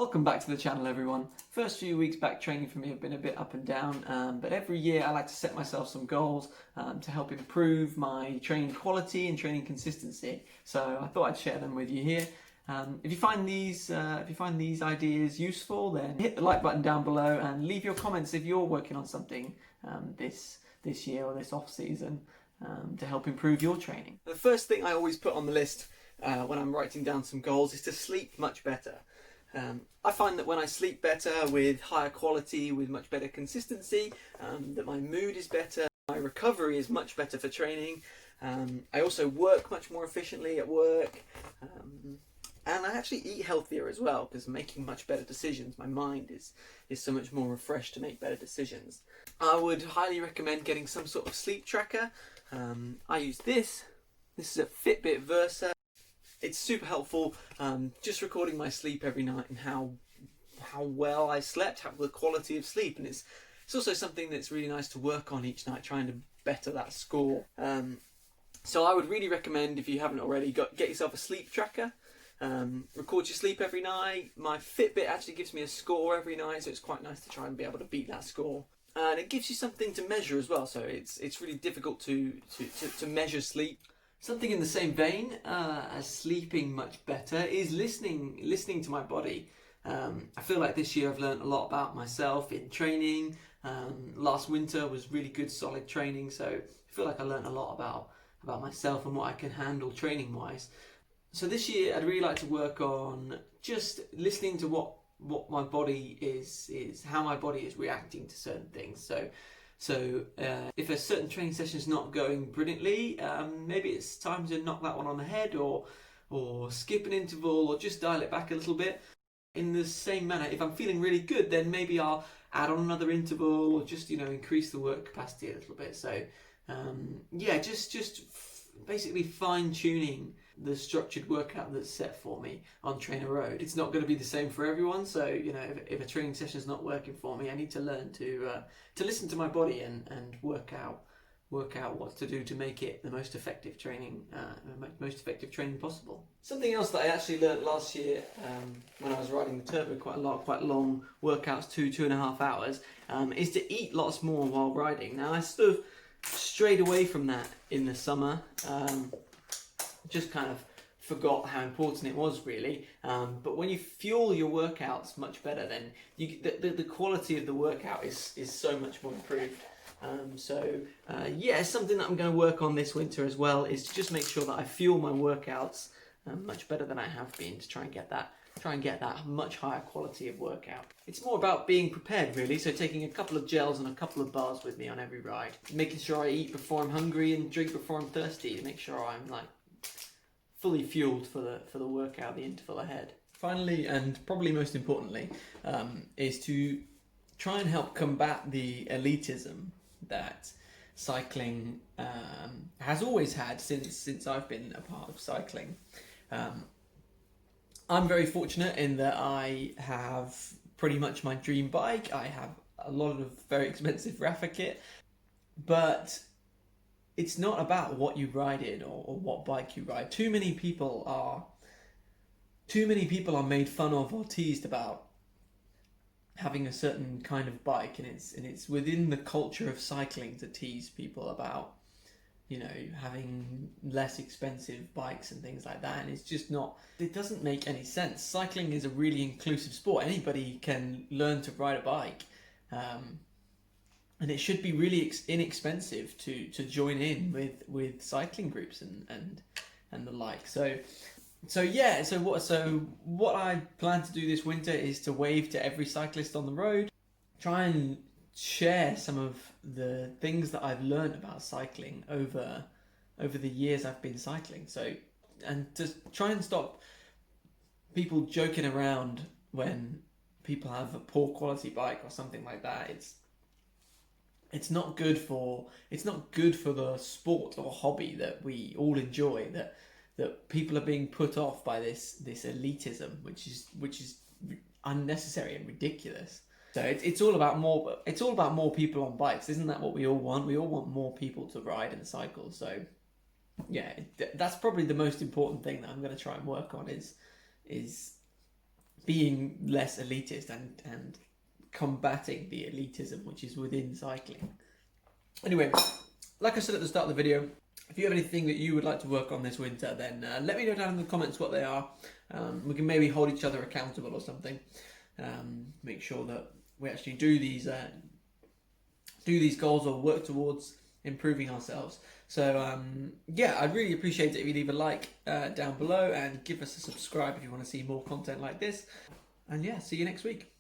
Welcome back to the channel, everyone. First few weeks back training for me have been a bit up and down, but every year I like to set myself some goals to help improve my training quality and training consistency. So I thought I'd share them with you here. If you find these ideas useful, then hit the like button down below and leave your comments if you're working on something this year or this off season to help improve your training. The first thing I always put on the list when I'm writing down some goals is to sleep much better. I find that when I sleep better with higher quality, with much better consistency, that my mood is better, my recovery is much better for training. I also work much more efficiently at work, and I actually eat healthier as well because I'm making much better decisions. My mind is so much more refreshed to make better decisions. I would highly recommend getting some sort of sleep tracker. I use this. This is a Fitbit Versa. It's super helpful, just recording my sleep every night and how well I slept, how the quality of sleep, and it's also something that's really nice to work on each night, trying to better that score. So I would really recommend, if you haven't already, get yourself a sleep tracker. Record your sleep every night. My Fitbit actually gives me a score every night, so it's quite nice to try and be able to beat that score. And it gives you something to measure as well, so it's really difficult to measure sleep. Something in the same vein as sleeping much better is listening to my body. I feel like this year I've learned a lot about myself in training. Last winter was really good, solid training, so I feel like I learned a lot about myself and what I can handle training wise. So this year I'd really like to work on just listening to what my body is how my body is reacting to certain things. So if a certain training session is not going brilliantly, maybe it's time to knock that one on the head, or skip an interval, or just dial it back a little bit. In the same manner, if I'm feeling really good, then maybe I'll add on another interval, or just increase the work capacity a little bit. So yeah, just basically fine tuning the structured workout that's set for me on Trainer Road. It's not going to be the same for everyone, so if a training session is not working for me, I need to learn to listen to my body and work out what to do to make it the most effective training possible. Something else that I actually learned last year when I was riding the turbo quite long workouts, 2.5 hours, is to eat lots more while riding. Now I sort of strayed away from that in the summer. Just kind of forgot how important it was, really. But when you fuel your workouts much better, then the quality of the workout is so much more improved. Yeah, something that I'm going to work on this winter as well is to just make sure that I fuel my workouts much better than I have been, to try and get that much higher quality of workout. It's more about being prepared, really, so taking a couple of gels and a couple of bars with me on every ride, making sure I eat before I'm hungry and drink before I'm thirsty, to make sure I'm fully fueled for the workout, the interval ahead. Finally, and probably most importantly, is to try and help combat the elitism that cycling has always had since I've been a part of cycling. I'm very fortunate in that I have pretty much my dream bike. I have a lot of very expensive Rafa kit, but it's not about what you ride in or what bike you ride. Too many people are made fun of or teased about having a certain kind of bike, and it's within the culture of cycling to tease people about having less expensive bikes and things like that, and it's just not. It doesn't make any sense. Cycling is a really inclusive sport. Anybody can learn to ride a bike. And it should be really inexpensive to join in with cycling groups and the like. So what I plan to do this winter is to wave to every cyclist on the road, try and share some of the things that I've learned about cycling over the years I've been cycling. So, and to try and stop people joking around when people have a poor quality bike or something like that. It's not good for the sport or hobby that we all enjoy, that people are being put off by this elitism, which is unnecessary and ridiculous. So it's all about more people on bikes. Isn't that what we all want? We all want more people to ride and cycle. So yeah, that's probably the most important thing that I'm going to try and work on is being less elitist and combating the elitism which is within cycling. Anyway, like I said at the start of the video, if you have anything that you would like to work on this winter, then let me know down in the comments what they are. We can maybe hold each other accountable or something. Make sure that we actually do these goals or work towards improving ourselves. So yeah, I'd really appreciate it if you leave a like down below and give us a subscribe if you want to see more content like this. And yeah, see you next week.